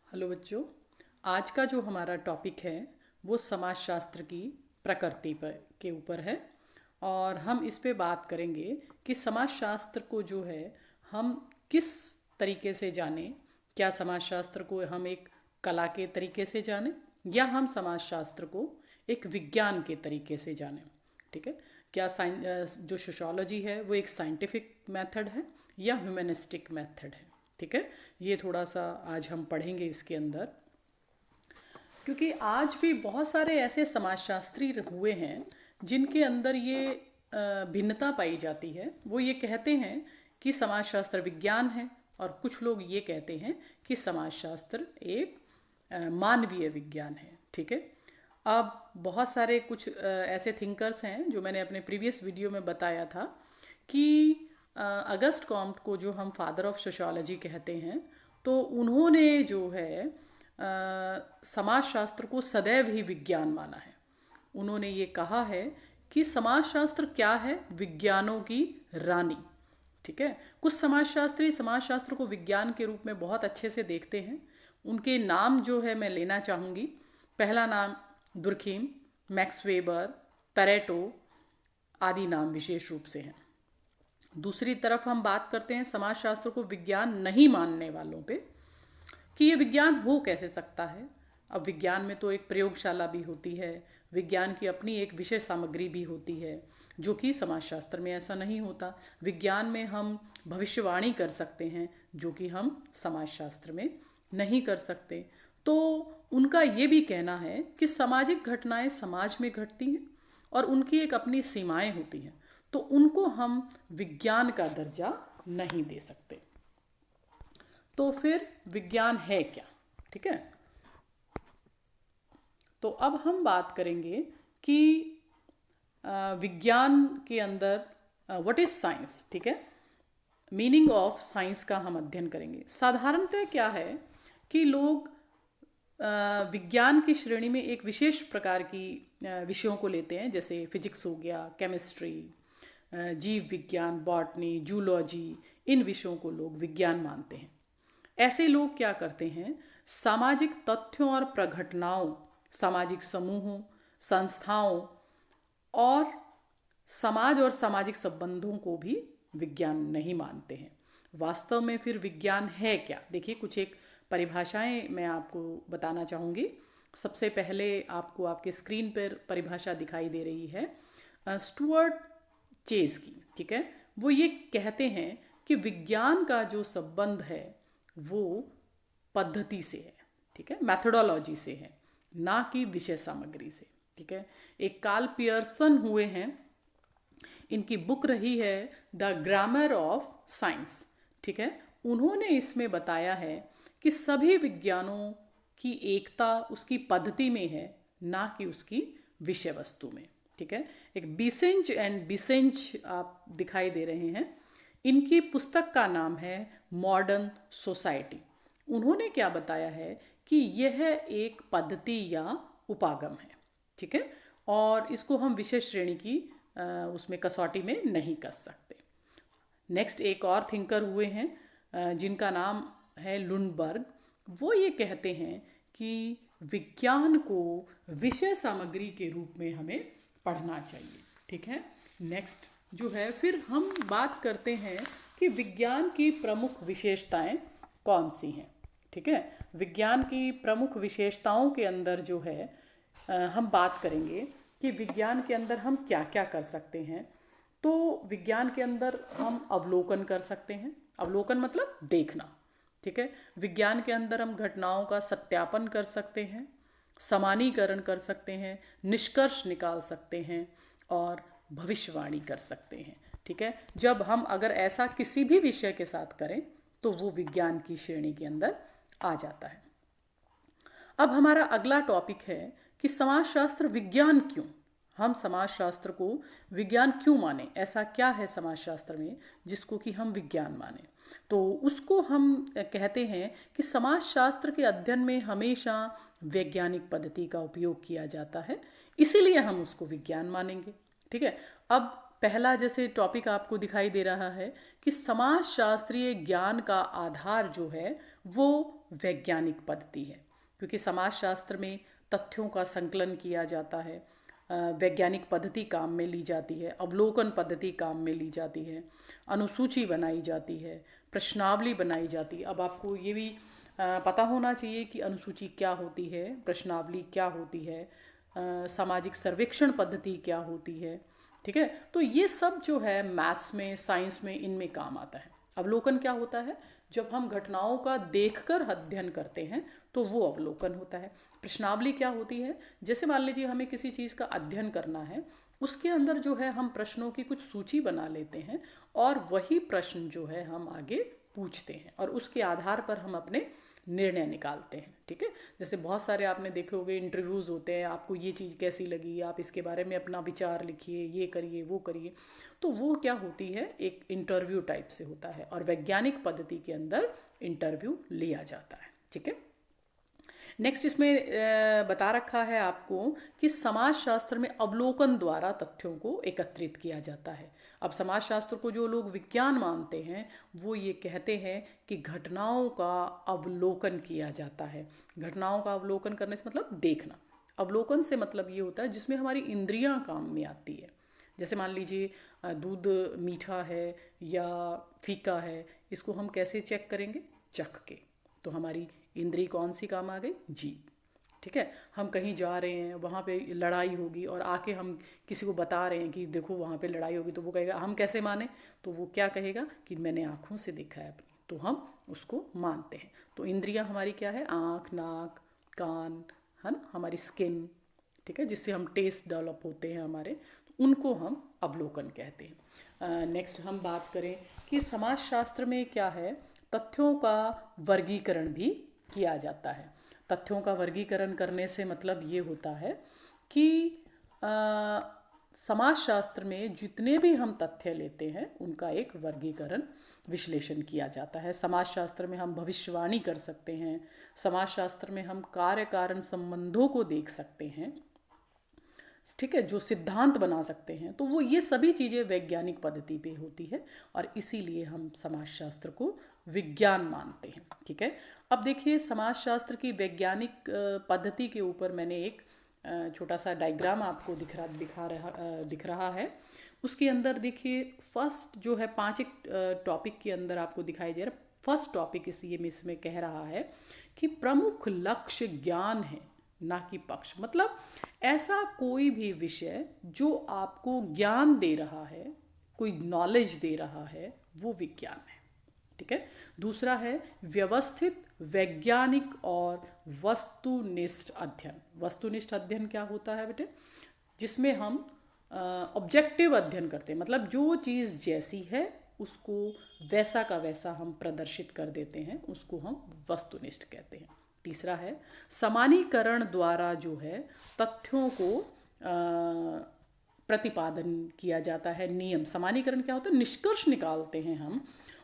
Hello बच्चों। आज का जो हमारा टॉपिक है वो समाजशास्त्र की प्रकृति पर के ऊपर है। और हम इस पे बात करेंगे कि समाजशास्त्र को जो है हम किस तरीके से जानें। क्या समाजशास्त्र को हम एक कला के तरीके से जानें या हम समाजशास्त्र को एक विज्ञान के तरीके से जानें। ठीक है। क्या जो सोशियोलॉजी है वो एक साइंटिफिक मेथड है या ह्यूमनिस्टिक मेथड है। ठीक है। ये थोड़ा सा आज हम पढ़ेंगे इसके अंदर, क्योंकि आज भी बहुत सारे ऐसे समाजशास्त्री हुए हैं जिनके अंदर ये भिन्नता पाई जाती है। वो ये कहते हैं कि समाजशास्त्र विज्ञान है और कुछ लोग ये कहते हैं कि समाजशास्त्र एक मानवीय विज्ञान है। ठीक है। अब बहुत सारे कुछ ऐसे थिंकर्स हैं जो मैंने अपने प्रीवियस वीडियो में बताया था कि अगस्ट कॉम्ट को जो हम फादर ऑफ सोशियोलॉजी कहते हैं, तो उन्होंने जो है समाजशास्त्र को सदैव ही विज्ञान माना है। उन्होंने ये कहा है कि समाजशास्त्र क्या है, विज्ञानों की रानी। ठीक है। कुछ समाजशास्त्री समाजशास्त्र को विज्ञान के रूप में बहुत अच्छे से देखते हैं। उनके नाम जो है मैं लेना चाहूँगी। पहला नाम दुर्खीम, मैक्स वेबर, पेरेटो आदि नाम विशेष रूप से हैं। दूसरी तरफ हम बात करते हैं समाजशास्त्र को विज्ञान नहीं मानने वालों पे कि ये विज्ञान हो कैसे सकता है। अब विज्ञान में तो एक प्रयोगशाला भी होती है, विज्ञान की अपनी एक विषय सामग्री भी होती है, जो कि समाजशास्त्र में ऐसा नहीं होता। विज्ञान में हम भविष्यवाणी कर सकते हैं, जो कि हम समाजशास्त्र में नहीं कर सकते। तो उनका ये भी कहना है कि सामाजिक घटनाएं समाज में घटती हैं और उनकी एक अपनी सीमाएं होती हैं, तो उनको हम विज्ञान का दर्जा नहीं दे सकते। तो फिर विज्ञान है क्या। ठीक है। तो अब हम बात करेंगे कि विज्ञान के अंदर व्हाट इज साइंस। ठीक है। मीनिंग ऑफ साइंस का हम अध्ययन करेंगे। साधारणतः क्या है कि लोग विज्ञान की श्रेणी में एक विशेष प्रकार की विषयों को लेते हैं, जैसे फिजिक्स हो गया, केमिस्ट्री, जीव विज्ञान, बॉटनी, जूलॉजी। इन विषयों को लोग विज्ञान मानते हैं। ऐसे लोग क्या करते हैं, सामाजिक तथ्यों और प्रघटनाओं, सामाजिक समूहों, संस्थाओं और समाज और सामाजिक संबंधों को भी विज्ञान नहीं मानते हैं। वास्तव में फिर विज्ञान है क्या। देखिए, कुछ एक परिभाषाएं मैं आपको बताना चाहूँगी। सबसे पहले आपको आपके स्क्रीन पर परिभाषा दिखाई दे रही है स्टुअर्ट चेज की। ठीक है। वो ये कहते हैं कि विज्ञान का जो संबंध है वो पद्धति से है। ठीक है। मैथोडोलॉजी से है, ना कि विषय सामग्री से। ठीक है। एक कार्ल पियर्सन हुए हैं, इनकी बुक रही है द ग्रामर ऑफ साइंस। ठीक है। उन्होंने इसमें बताया है कि सभी विज्ञानों की एकता उसकी पद्धति में है, ना कि उसकी विषय वस्तु में। ठीक है। एक बिसेंज एंड बिसेंज आप दिखाई दे रहे हैं। इनकी पुस्तक का नाम है मॉडर्न सोसाइटी। उन्होंने क्या बताया है कि यह एक पद्धति या उपागम है। ठीक है। और इसको हम विशेष श्रेणी की उसमें कसौटी में नहीं कस सकते। नेक्स्ट एक और थिंकर हुए हैं जिनका नाम है लुंडबर्ग। वो ये कहते हैं कि विज्ञान को विषय सामग्री के रूप में हमें पढ़ना चाहिए। ठीक है। नेक्स्ट जो है, फिर हम बात करते हैं कि विज्ञान की प्रमुख विशेषताएं कौन सी हैं। ठीक है। विज्ञान की प्रमुख विशेषताओं के अंदर जो है हम बात करेंगे कि विज्ञान के अंदर हम क्या क्या कर सकते हैं। तो विज्ञान के अंदर हम अवलोकन कर सकते हैं। अवलोकन मतलब देखना। ठीक है। विज्ञान के अंदर हम घटनाओं का सत्यापन कर सकते हैं, समानीकरण कर सकते हैं, निष्कर्ष निकाल सकते हैं और भविष्यवाणी कर सकते हैं। ठीक है। जब हम अगर ऐसा किसी भी विषय के साथ करें तो वो विज्ञान की श्रेणी के अंदर आ जाता है। अब हमारा अगला टॉपिक है कि समाजशास्त्र विज्ञान क्यों। हम समाजशास्त्र को विज्ञान क्यों माने, ऐसा क्या है समाजशास्त्र में जिसको कि हम विज्ञान माने। तो उसको हम कहते हैं कि समाजशास्त्र के अध्ययन में हमेशा वैज्ञानिक पद्धति का उपयोग किया जाता है, इसीलिए हम उसको विज्ञान मानेंगे। ठीक है। अब पहला जैसे टॉपिक आपको दिखाई दे रहा है कि समाजशास्त्रीय ज्ञान का आधार जो है वो वैज्ञानिक पद्धति है, क्योंकि समाजशास्त्र में तथ्यों का संकलन किया जाता है, वैज्ञानिक पद्धति काम में ली जाती है, अवलोकन पद्धति काम में ली जाती है, अनुसूची बनाई जाती है, प्रश्नावली बनाई जाती है। अब आपको ये भी पता होना चाहिए कि अनुसूची क्या होती है, प्रश्नावली क्या होती है, सामाजिक सर्वेक्षण पद्धति क्या होती है, ठीक है। तो ये सब जो है मैथ्स में, साइंस में, इनमें काम आता है। अवलोकन क्या होता है? जब हम घटनाओं का देखकर अध्ययन करते हैं तो वो अवलोकन होता है। प्रश्नावली क्या होती है? जैसे मान लीजिए हमें किसी चीज़ का अध्ययन करना है, उसके अंदर जो है हम प्रश्नों की कुछ सूची बना लेते हैं और वही प्रश्न जो है हम आगे पूछते हैं और उसके आधार पर हम अपने निर्णय निकालते हैं, ठीक है। जैसे बहुत सारे आपने देखे होंगे इंटरव्यूज़ होते हैं, आपको ये चीज़ कैसी लगी, आप इसके बारे में अपना विचार लिखिए, ये करिए वो करिए, तो वो क्या होती है, एक इंटरव्यू टाइप से होता है और वैज्ञानिक पद्धति के अंदर इंटरव्यू लिया जाता है, ठीक है। नेक्स्ट इसमें बता रखा है आपको कि समाजशास्त्र में अवलोकन द्वारा तथ्यों को एकत्रित किया जाता है। अब समाजशास्त्र को जो लोग विज्ञान मानते हैं वो ये कहते हैं कि घटनाओं का अवलोकन किया जाता है। घटनाओं का अवलोकन करने से मतलब देखना, अवलोकन से मतलब ये होता है जिसमें हमारी इंद्रियां काम में आती है। जैसे मान लीजिए दूध मीठा है या फीका है, इसको हम कैसे चेक करेंगे? चख के। तो हमारी इंद्री कौन सी काम आ गई? जीभ, ठीक है। हम कहीं जा रहे हैं, वहाँ पे लड़ाई होगी और आके हम किसी को बता रहे हैं कि देखो वहाँ पे लड़ाई होगी, तो वो कहेगा हम कैसे माने? तो वो क्या कहेगा कि मैंने आँखों से देखा है अपनी, तो हम उसको मानते हैं। तो इंद्रियां हमारी क्या है? आँख, नाक, कान, है ना, हमारी स्किन, ठीक है, जिससे हम टेस्ट डेवलप होते हैं हमारे, तो उनको हम अवलोकन कहते हैं। नेक्स्ट हम बात करें कि समाजशास्त्र में क्या है, तथ्यों का वर्गीकरण भी किया जाता है। तथ्यों का वर्गीकरण करने से मतलब ये होता है कि समाजशास्त्र में जितने भी हम तथ्य लेते हैं उनका एक वर्गीकरण, विश्लेषण किया जाता है। समाजशास्त्र में हम भविष्यवाणी कर सकते हैं, समाजशास्त्र में हम कार्य कारण संबंधों को देख सकते हैं, ठीक है, जो सिद्धांत बना सकते हैं। तो वो ये सभी चीज़ें वैज्ञानिक पद्धति पे होती है और इसीलिए हम समाजशास्त्र को विज्ञान मानते हैं, ठीक है। अब देखिए समाजशास्त्र की वैज्ञानिक पद्धति के ऊपर मैंने एक छोटा सा डायग्राम आपको दिख रहा है। उसके अंदर देखिए फर्स्ट जो है 5 एक टॉपिक के अंदर आपको दिखाई दे रहा है। फर्स्ट टॉपिक इसमें कह रहा है कि प्रमुख लक्ष्य ज्ञान है, ना कि पक्ष। मतलब ऐसा कोई भी विषय जो आपको ज्ञान दे रहा है, कोई नॉलेज दे रहा है, वो विज्ञान है, ठीक है। दूसरा है व्यवस्थित, वैज्ञानिक और वस्तुनिष्ठ अध्ययन। वस्तुनिष्ठ अध्ययन क्या होता है बेटे? जिसमें हम ऑब्जेक्टिव अध्ययन करते हैं, मतलब जो चीज़ जैसी है उसको वैसा का वैसा हम प्रदर्शित कर देते हैं, उसको हम वस्तुनिष्ठ कहते हैं। तीसरा है समानीकरण द्वारा जो है तथ्यों को प्रतिपादन किया जाता है। नियम, समानीकरण क्या होता है? निष्कर्ष निकालते हैं हम,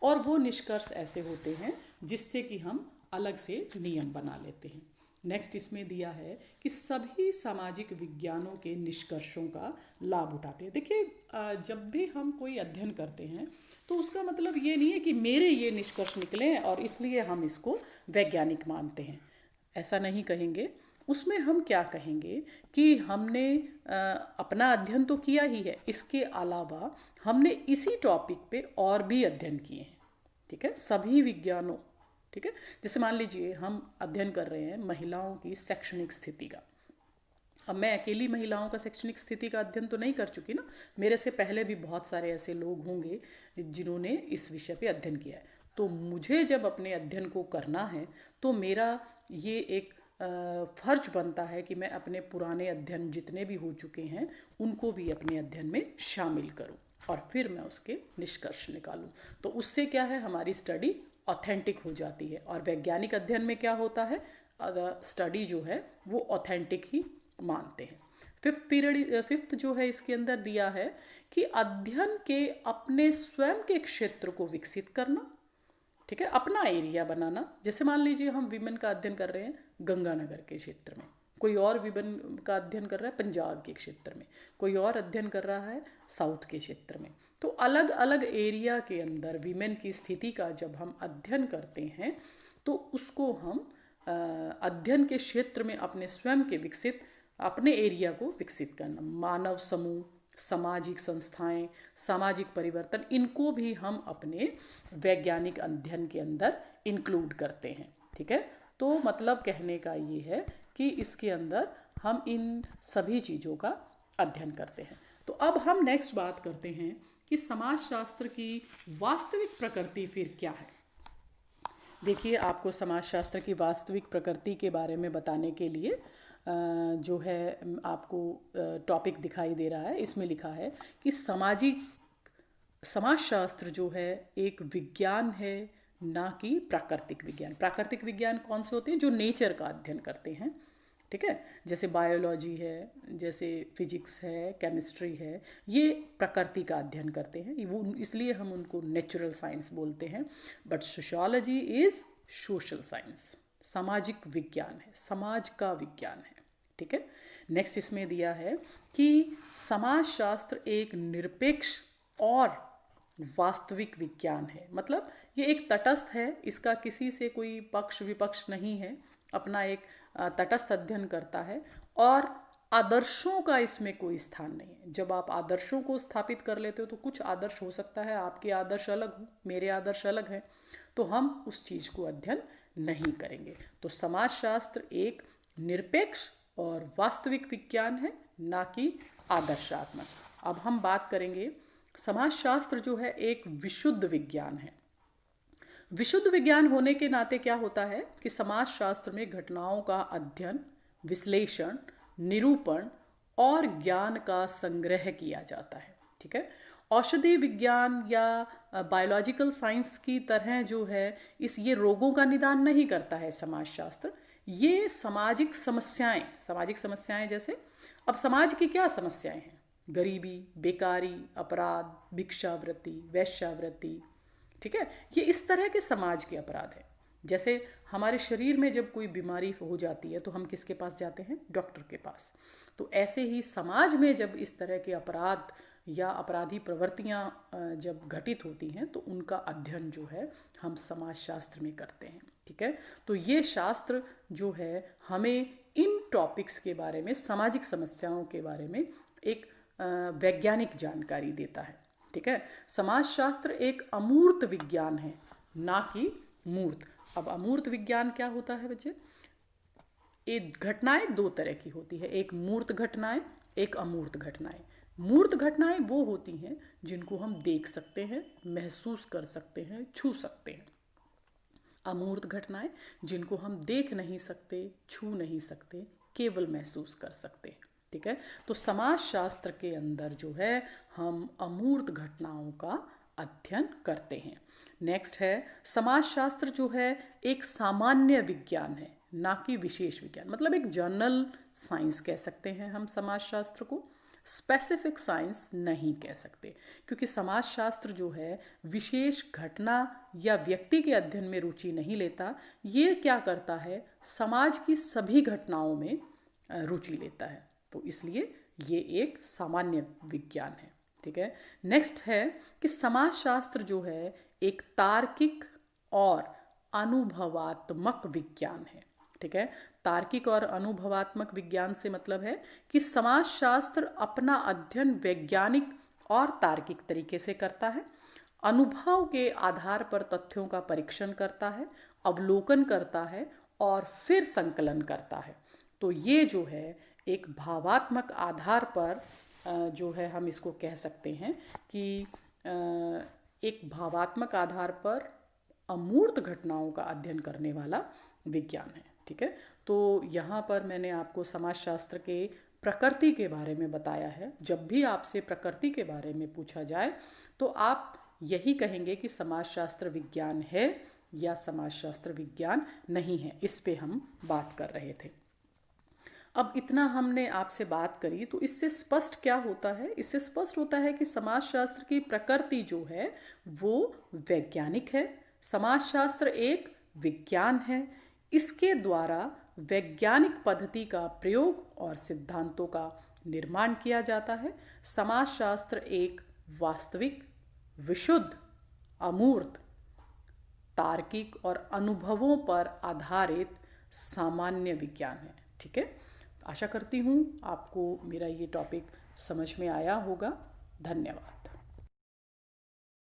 और वो निष्कर्ष ऐसे होते हैं जिससे कि हम अलग से नियम बना लेते हैं। नेक्स्ट इसमें दिया है कि सभी सामाजिक विज्ञानों के निष्कर्षों का लाभ उठाते हैं। देखिए जब भी हम कोई अध्ययन करते हैं तो उसका मतलब ये नहीं है कि मेरे ये निष्कर्ष निकले और इसलिए हम इसको वैज्ञानिक मानते हैं, ऐसा नहीं कहेंगे। उसमें हम क्या कहेंगे कि हमने अपना अध्ययन तो किया ही है, इसके अलावा हमने इसी टॉपिक पे और भी अध्ययन किए हैं, ठीक है, सभी विज्ञानों, ठीक है। जैसे मान लीजिए हम अध्ययन कर रहे हैं महिलाओं की शैक्षणिक स्थिति का। अब मैं अकेली महिलाओं का शैक्षणिक स्थिति का अध्ययन तो नहीं कर चुकी ना, मेरे से पहले भी बहुत सारे ऐसे लोग होंगे जिन्होंने इस विषय पे अध्ययन किया है। तो मुझे जब अपने अध्ययन को करना है तो मेरा ये एक फर्ज बनता है कि मैं अपने पुराने अध्ययन जितने भी हो चुके हैं उनको भी अपने अध्ययन में शामिल करूं और फिर मैं उसके निष्कर्ष निकालूं। तो उससे क्या है, हमारी स्टडी ऑथेंटिक हो जाती है। और वैज्ञानिक अध्ययन में क्या होता है, स्टडी जो है वो ऑथेंटिक ही मानते हैं। फिफ्थ जो है इसके अंदर दिया है कि अध्ययन के अपने स्वयं के क्षेत्र को विकसित करना, ठीक है, अपना एरिया बनाना। जैसे मान लीजिए हम विमेन का अध्ययन कर रहे हैं गंगानगर के क्षेत्र में, कोई और विमेन का अध्ययन कर रहा है पंजाब के क्षेत्र में, कोई और अध्ययन कर रहा है साउथ के क्षेत्र में। तो अलग अलग एरिया के अंदर विमेन की स्थिति का जब हम अध्ययन करते हैं तो तो उसको हम अध्ययन के क्षेत्र में अपने स्वयं के विकसित, अपने एरिया को विकसित करना, मानव समूह, सामाजिक संस्थाएं, सामाजिक परिवर्तन, इनको भी हम अपने वैज्ञानिक अध्ययन के अंदर इंक्लूड करते हैं। ठीक है, तो मतलब कहने का ये है कि इसके अंदर हम इन सभी चीज़ों का अध्ययन करते हैं। तो अब हम नेक्स्ट बात करते हैं कि समाजशास्त्र की वास्तविक प्रकृति फिर क्या है। देखिए, आपको समाजशास्त्र की वास्तविक प्रकृति के बारे में बताने के लिए जो है आपको टॉपिक दिखाई दे रहा है, इसमें लिखा है कि समाजशास्त्र जो है एक विज्ञान है, ना कि प्राकृतिक विज्ञान। प्राकृतिक विज्ञान कौन से होते हैं? जो नेचर का अध्ययन करते हैं। ठीक है, जैसे बायोलॉजी है, जैसे फिजिक्स है, केमिस्ट्री है, ये प्रकृति का अध्ययन करते हैं, वो इसलिए हम उनको नेचुरल साइंस बोलते हैं। But sociology is social science, सामाजिक विज्ञान है, समाज का विज्ञान है। ठीक है, नेक्स्ट इसमें दिया है कि समाजशास्त्र एक निरपेक्ष और वास्तविक विज्ञान है। मतलब ये एक तटस्थ है, इसका किसी से कोई पक्ष विपक्ष नहीं है, अपना एक तटस्थ अध्ययन करता है, और आदर्शों का इसमें कोई स्थान नहीं है। जब आप आदर्शों को स्थापित कर लेते हो तो कुछ आदर्श हो सकता है आपके आदर्श अलग हो, मेरे आदर्श अलग हैं, तो हम उस चीज़ को अध्ययन नहीं करेंगे। तो समाजशास्त्र एक निरपेक्ष और वास्तविक विज्ञान है, ना कि आदर्शात्मक। अब हम बात करेंगे, समाजशास्त्र जो है एक विशुद्ध विज्ञान है। विशुद्ध विज्ञान होने के नाते क्या होता है कि समाजशास्त्र में घटनाओं का अध्ययन, विश्लेषण, निरूपण और ज्ञान का संग्रह किया जाता है। ठीक है, औषधि विज्ञान या बायोलॉजिकल साइंस की तरह जो है ये रोगों का निदान नहीं करता है समाजशास्त्र। ये सामाजिक समस्याएं जैसे, अब समाज की क्या समस्याएं हैं? गरीबी, बेकारी, अपराध, भिक्षावृत्ति, वैश्यावृत्ति। ठीक है, ये इस तरह के समाज के अपराध हैं। जैसे हमारे शरीर में जब कोई बीमारी हो जाती है तो हम किसके पास जाते हैं? डॉक्टर के पास। तो ऐसे ही समाज में जब इस तरह के अपराध या अपराधी प्रवृत्तियां जब घटित होती हैं तो उनका अध्ययन जो है हम समाजशास्त्र में करते हैं। ठीक है, तो ये शास्त्र जो है हमें इन टॉपिक्स के बारे में, सामाजिक समस्याओं के बारे में एक वैज्ञानिक जानकारी देता है। ठीक है, समाजशास्त्र एक अमूर्त विज्ञान है, ना कि मूर्त। अब अमूर्त विज्ञान क्या होता है बच्चे? एक घटनाएं दो तरह की होती है, एक मूर्त घटनाएं, एक अमूर्त घटनाएं। मूर्त घटनाएं वो होती हैं जिनको हम देख सकते हैं, महसूस कर सकते हैं, छू सकते हैं। अमूर्त घटनाएं जिनको हम देख नहीं सकते, छू नहीं सकते, केवल महसूस कर सकते हैं। ठीक है, तो समाजशास्त्र के अंदर जो है हम अमूर्त घटनाओं का अध्ययन करते हैं। नेक्स्ट है, समाजशास्त्र जो है एक सामान्य विज्ञान है, ना कि विशेष विज्ञान। मतलब एक जनरल साइंस कह सकते हैं हम समाजशास्त्र को, स्पेसिफिक साइंस नहीं कह सकते, क्योंकि समाजशास्त्र जो है विशेष घटना या व्यक्ति के अध्ययन में रुचि नहीं लेता। ये क्या करता है? समाज की सभी घटनाओं में रुचि लेता है, तो इसलिए ये एक सामान्य विज्ञान है। ठीक है, नेक्स्ट है कि समाजशास्त्र जो है एक तार्किक और अनुभवात्मक विज्ञान है। ठीक है, तार्किक और अनुभवात्मक विज्ञान से मतलब है कि समाजशास्त्र अपना अध्ययन वैज्ञानिक और तार्किक तरीके से करता है, अनुभव के आधार पर तथ्यों का परीक्षण करता है, अवलोकन करता है और फिर संकलन करता है। तो ये जो है एक भावात्मक आधार पर जो है हम इसको कह सकते हैं कि एक भावात्मक आधार पर अमूर्त घटनाओं का अध्ययन करने वाला विज्ञान है। ठीक है, तो यहाँ पर मैंने आपको समाजशास्त्र के प्रकृति के बारे में बताया है। जब भी आपसे प्रकृति के बारे में पूछा जाए तो आप यही कहेंगे कि समाजशास्त्र विज्ञान है या समाजशास्त्र विज्ञान नहीं है। इस पे हम बात कर रहे थे। अब इतना हमने आपसे बात करी, तो इससे स्पष्ट क्या होता है? इससे स्पष्ट होता है कि समाजशास्त्र की प्रकृति जो है वो वैज्ञानिक है। समाजशास्त्र एक विज्ञान है, इसके द्वारा वैज्ञानिक पद्धति का प्रयोग और सिद्धांतों का निर्माण किया जाता है। समाजशास्त्र एक वास्तविक, विशुद्ध, अमूर्त, तार्किक और अनुभवों पर आधारित सामान्य विज्ञान है। ठीक है, आशा करती हूँ आपको मेरा ये टॉपिक समझ में आया होगा। धन्यवाद।